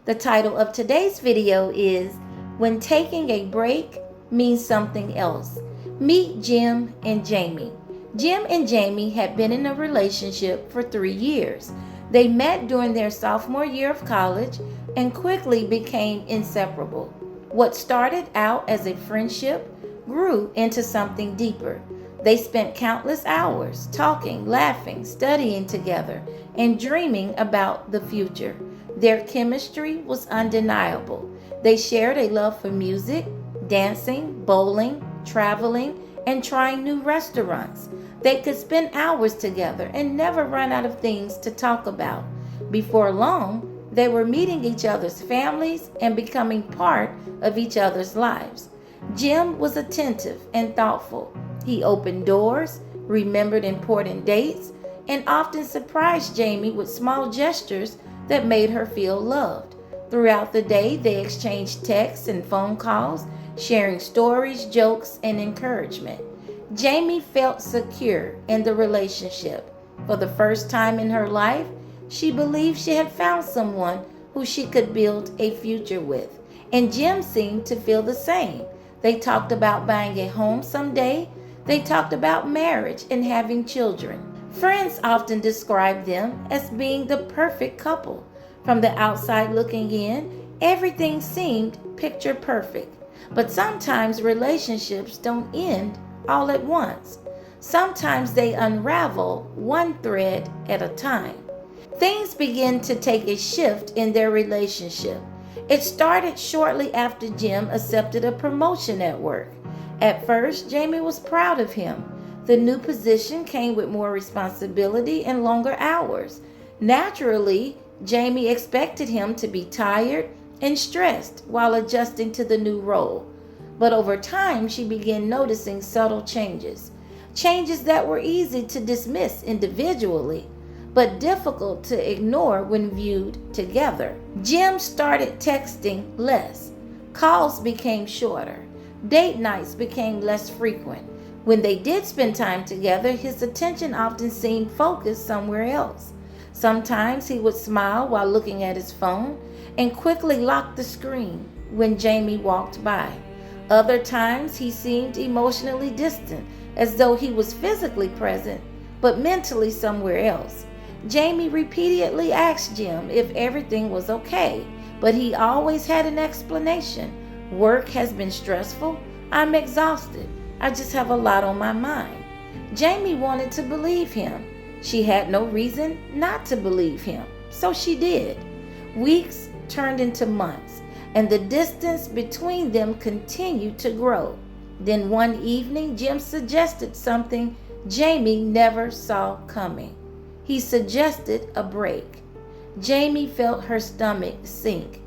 The title of today's video is When Taking a Break Means Something Else. Meet Jim and Jamie. Jim and Jamie had been in a relationship for 3 years. They met during their sophomore year of college and quickly became inseparable. What started out as a friendship grew into something deeper. They spent countless hours talking, laughing, studying together, and dreaming about the future. Their chemistry was undeniable. They shared a love for music, dancing, bowling, traveling, and trying new restaurants. They could spend hours together and never run out of things to talk about. Before long, they were meeting each other's families and becoming part of each other's lives. Jim was attentive and thoughtful. He opened doors, remembered important dates, and often surprised Jamie with small gestures that made her feel loved. Throughout the day, they exchanged texts and phone calls, sharing stories, jokes, and encouragement. Jamie felt secure in the relationship. For the first time in her life, she believed she had found someone who she could build a future with. And Jim seemed to feel the same. They talked about buying a home someday. They talked about marriage and having children. Friends often describe them as being the perfect couple. From the outside looking in, everything seemed picture perfect. But sometimes relationships don't end all at once. Sometimes they unravel one thread at a time. Things begin to take a shift in their relationship. It started shortly after Jim accepted a promotion at work. At first, Jamie was proud of him. The new position came with more responsibility and longer hours. Naturally, Jamie expected him to be tired and stressed while adjusting to the new role. But over time, she began noticing subtle changes. Changes that were easy to dismiss individually, but difficult to ignore when viewed together. Jim started texting less. Calls became shorter. Date nights became less frequent. When they did spend time together, his attention often seemed focused somewhere else. Sometimes he would smile while looking at his phone and quickly lock the screen when Jamie walked by. Other times he seemed emotionally distant, as though he was physically present, but mentally somewhere else. Jamie repeatedly asked Jim if everything was okay, but he always had an explanation. Work has been stressful. I'm exhausted. I just have a lot on my mind. Jamie wanted to believe him. She had no reason not to believe him, so she did. Weeks turned into months, and the distance between them continued to grow. Then one evening, Jim suggested something Jamie never saw coming. He suggested a break. Jamie felt her stomach sink.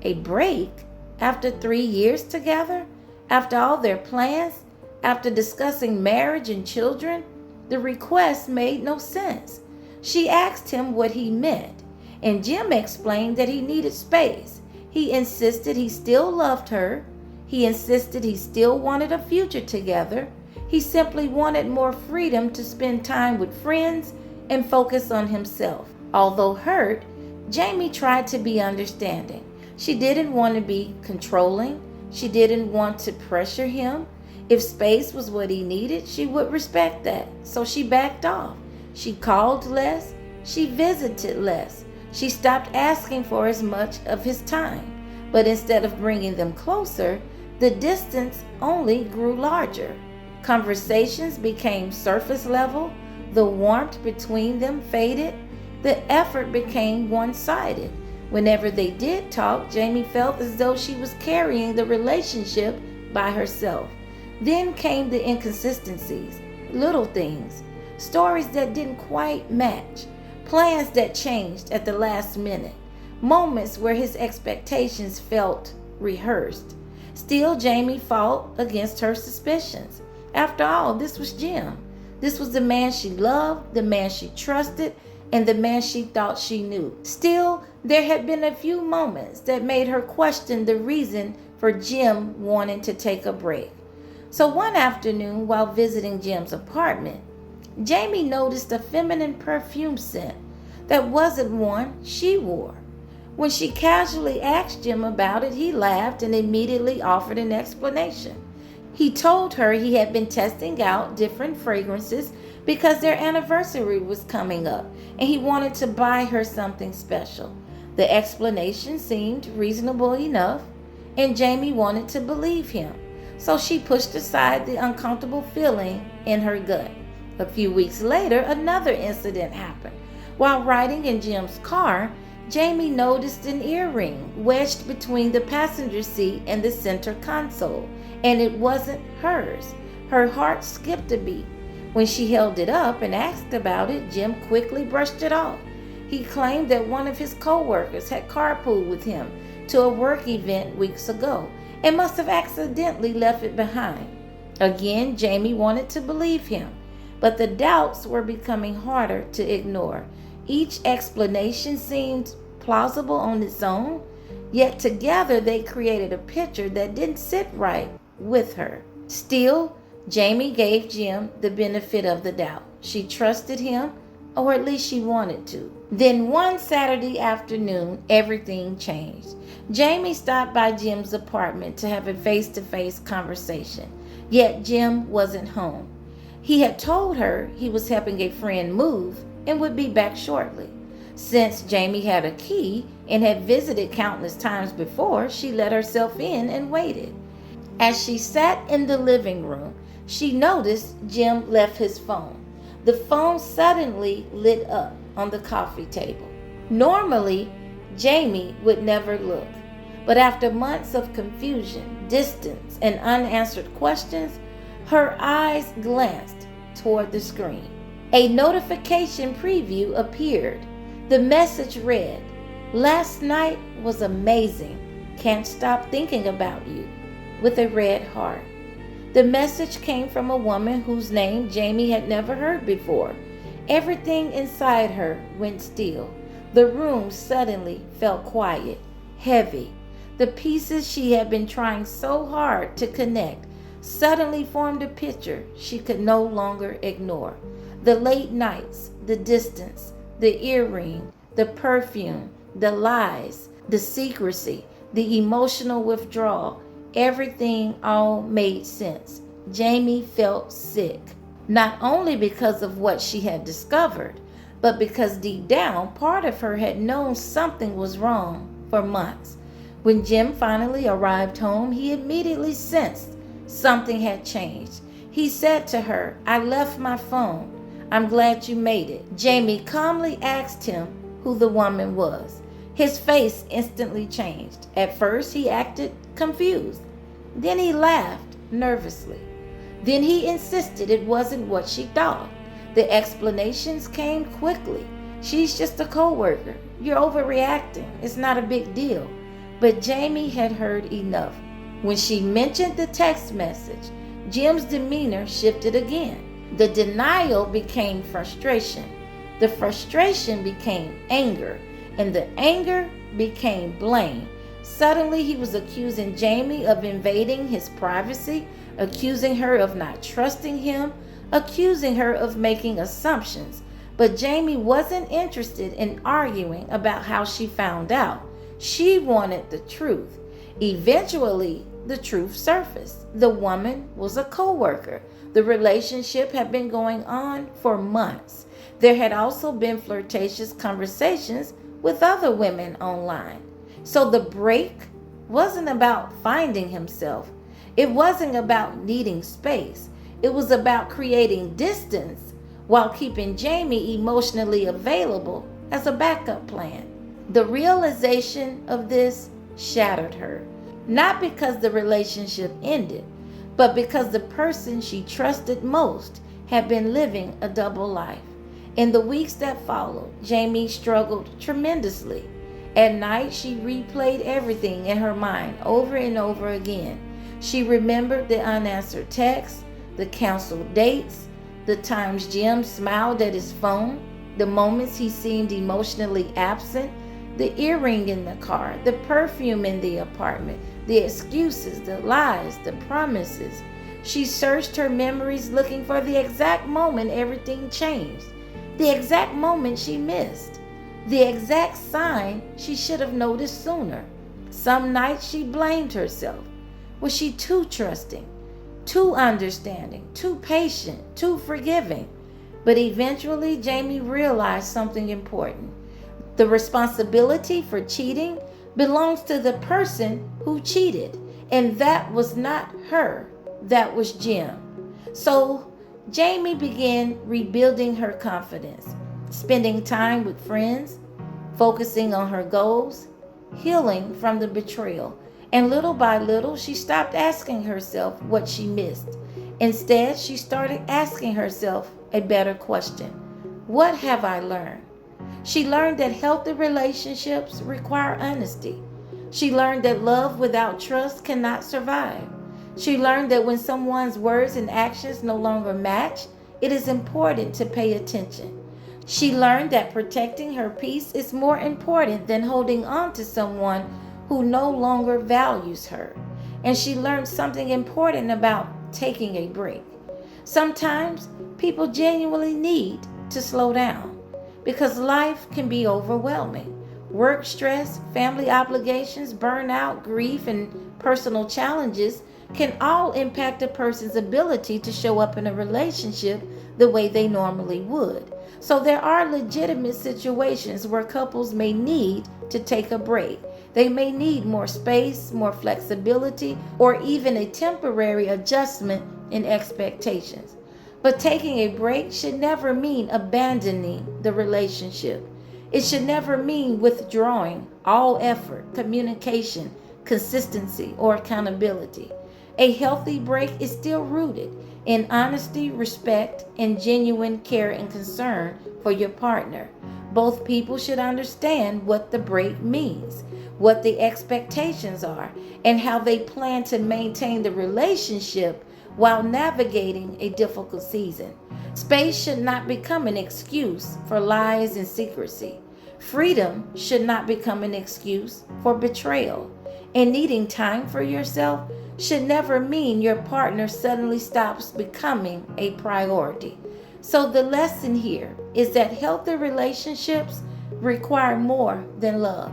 A break? After 3 years together? After all their plans? After discussing marriage and children? The request made no sense. She asked him what he meant, and Jim explained that he needed space. He insisted he still loved her. He insisted he still wanted a future together. He simply wanted more freedom to spend time with friends and focus on himself. Although hurt, Jamie tried to be understanding. She didn't want to be controlling. She didn't want to pressure him. If space was what he needed, she would respect that. So she backed off. She called less. She visited less. She stopped asking for as much of his time. But instead of bringing them closer, the distance only grew larger. Conversations became surface level. The warmth between them faded. The effort became one-sided. Whenever they did talk, Jamie felt as though she was carrying the relationship by herself. Then came the inconsistencies, little things, stories that didn't quite match, plans that changed at the last minute, moments where his expectations felt rehearsed. Still, Jamie fought against her suspicions. After all, this was Jim. This was the man she loved, the man she trusted, and the man she thought she knew. Still, there had been a few moments that made her question the reason for Jim wanting to take a break. So one afternoon, while visiting Jim's apartment, Jamie noticed a feminine perfume scent that wasn't one she wore. When she casually asked Jim about it, he laughed and immediately offered an explanation. He told her he had been testing out different fragrances because their anniversary was coming up and he wanted to buy her something special. The explanation seemed reasonable enough, and Jamie wanted to believe him, so she pushed aside the uncomfortable feeling in her gut. A few weeks later, another incident happened. While riding in Jim's car, Jamie noticed an earring wedged between the passenger seat and the center console, and it wasn't hers. Her heart skipped a beat. When she held it up and asked about it, Jim quickly brushed it off. He claimed that one of his co-workers had carpooled with him to a work event weeks ago and must have accidentally left it behind. Again, Jamie wanted to believe him, but the doubts were becoming harder to ignore. Each explanation seemed plausible on its own, yet together they created a picture that didn't sit right with her. Still, Jamie gave Jim the benefit of the doubt. She trusted him, or at least she wanted to. Then one Saturday afternoon, everything changed. Jamie stopped by Jim's apartment to have a face-to-face conversation, yet Jim wasn't home. He had told her he was helping a friend move and would be back shortly. Since Jamie had a key and had visited countless times before, she let herself in and waited. As she sat in the living room, she noticed Jim left his phone. The phone suddenly lit up on the coffee table. Normally, Jamie would never look, but after months of confusion, distance, and unanswered questions, her eyes glanced toward the screen. A notification preview appeared. The message read, "Last night was amazing. Can't stop thinking about you," with a red heart. The message came from a woman whose name Jamie had never heard before. Everything inside her went still. The room suddenly felt quiet, heavy. The pieces she had been trying so hard to connect suddenly formed a picture she could no longer ignore. The late nights, the distance, the earring, the perfume, the lies, the secrecy, the emotional withdrawal, everything all made sense. Jamie felt sick, not only because of what she had discovered, but because deep down, part of her had known something was wrong for months. When Jim finally arrived home, he immediately sensed something had changed. He said to her, "I left my phone. I'm glad you made it." Jamie calmly asked him who the woman was. His face instantly changed. At first, he acted confused. Then he laughed nervously. Then he insisted it wasn't what she thought. The explanations came quickly. "She's just a co-worker. You're overreacting. It's not a big deal." But Jamie had heard enough. When she mentioned the text message, Jim's demeanor shifted again. The denial became frustration. The frustration became anger, and the anger became blame. Suddenly, he was accusing Jamie of invading his privacy, accusing her of not trusting him, accusing her of making assumptions. But Jamie wasn't interested in arguing about how she found out. She wanted the truth. Eventually, the truth surfaced. The woman was a co-worker. The relationship had been going on for months. There had also been flirtatious conversations with other women online. So the break wasn't about finding himself. It wasn't about needing space. It was about creating distance while keeping Jamie emotionally available as a backup plan. The realization of this shattered her, not because the relationship ended, but because the person she trusted most had been living a double life. In the weeks that followed, Jamie struggled tremendously. At night, she replayed everything in her mind over and over again. She remembered the unanswered texts, the canceled dates, the times Jim smiled at his phone, the moments he seemed emotionally absent, the earring in the car, the perfume in the apartment, the excuses, the lies, the promises. She searched her memories looking for the exact moment everything changed, the exact moment she missed. The exact sign she should have noticed sooner. Some nights she blamed herself. Was she too trusting, too understanding, too patient, too forgiving? But eventually, Jamie realized something important. The responsibility for cheating belongs to the person who cheated, and that was not her, that was Jim. So Jamie began rebuilding her confidence, spending time with friends, focusing on her goals, healing from the betrayal. And little by little, she stopped asking herself what she missed. Instead, she started asking herself a better question: what have I learned? She learned that healthy relationships require honesty. She learned that love without trust cannot survive. She learned that when someone's words and actions no longer match, it is important to pay attention. She learned that protecting her peace is more important than holding on to someone who no longer values her. And she learned something important about taking a break. Sometimes people genuinely need to slow down because life can be overwhelming. Work stress, family obligations, burnout, grief, and personal challenges can all impact a person's ability to show up in a relationship the way they normally would. So there are legitimate situations where couples may need to take a break. They may need more space, more flexibility, or even a temporary adjustment in expectations. But taking a break should never mean abandoning the relationship. It should never mean withdrawing all effort, communication, consistency, or accountability. A healthy break is still rooted in honesty, respect, and genuine care and concern for your partner. Both people should understand what the break means, what the expectations are, and how they plan to maintain the relationship while navigating a difficult season. Space should not become an excuse for lies and secrecy. Freedom should not become an excuse for betrayal. And needing time for yourself should never mean your partner suddenly stops becoming a priority. So the lesson here is that healthy relationships require more than love.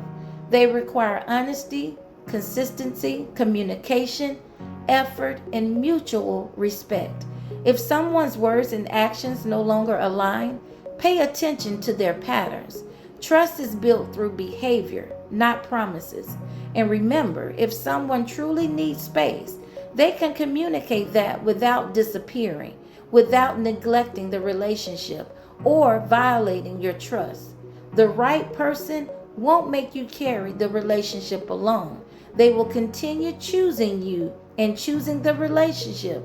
They require honesty, consistency, communication, effort, and mutual respect. If someone's words and actions no longer align, pay attention to their patterns. Trust is built through behavior, not promises. And remember, if someone truly needs space, they can communicate that without disappearing, without neglecting the relationship or violating your trust. The right person won't make you carry the relationship alone. They will continue choosing you and choosing the relationship,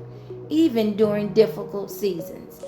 even during difficult seasons.